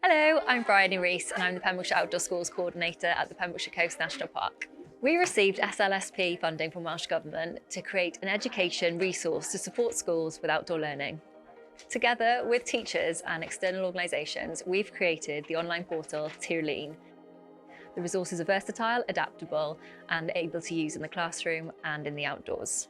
Hello, I'm Bryony Rees and I'm the Pembrokeshire Outdoor Schools Coordinator at the Pembrokeshire Coast National Park. We received SLSP funding from Welsh Government to create an education resource to support schools with outdoor learning. Together with teachers and external organisations, we've created the online portal Tirlun. The resources are versatile, adaptable and able to use in the classroom and in the outdoors.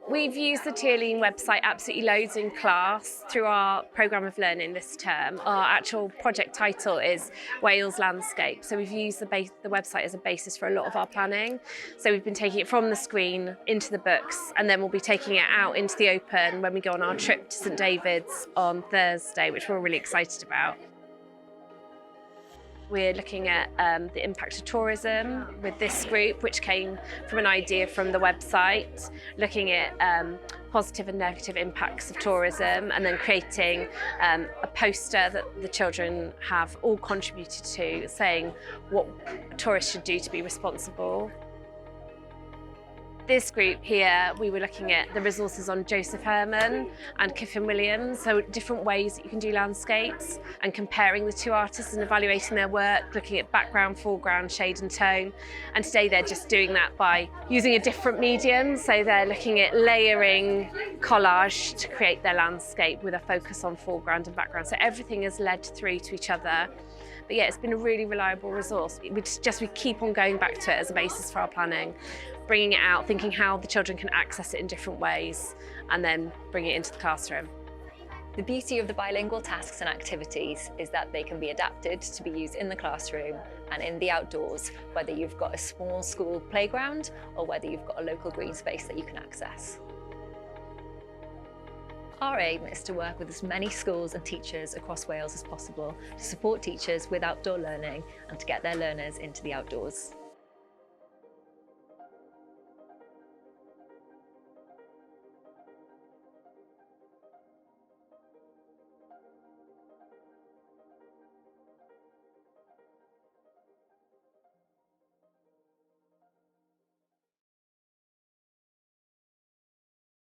We've used the Tirlun website absolutely loads in class through our programme of learning this term. Our actual project title is Wales Landscape, so we've used the website as a basis for a lot of our planning. So we've been taking it from the screen into the books, and then we'll be taking it out into the open when we go on our trip to St David's on Thursday, which we're really excited about. We're looking at the impact of tourism with this group, which came from an idea from the website, looking at positive and negative impacts of tourism, and then creating a poster that the children have all contributed to, saying what tourists should do to be responsible. This group here, we were looking at the resources on Joseph Herman and Kyffin Williams, so different ways that you can do landscapes, and comparing the two artists and evaluating their work, looking at background, foreground, shade and tone. And today they're just doing that by using a different medium, so they're looking at layering collage to create their landscape with a focus on foreground and background. So everything is led through to each other. But yeah, it's been a really reliable resource. We keep on going back to it as a basis for our planning, bringing it out, thinking how the children can access it in different ways, and then bring it into the classroom. The beauty of the bilingual tasks and activities is that they can be adapted to be used in the classroom and in the outdoors, whether you've got a small school playground or whether you've got a local green space that you can access. Our aim is to work with as many schools and teachers across Wales as possible to support teachers with outdoor learning and to get their learners into the outdoors.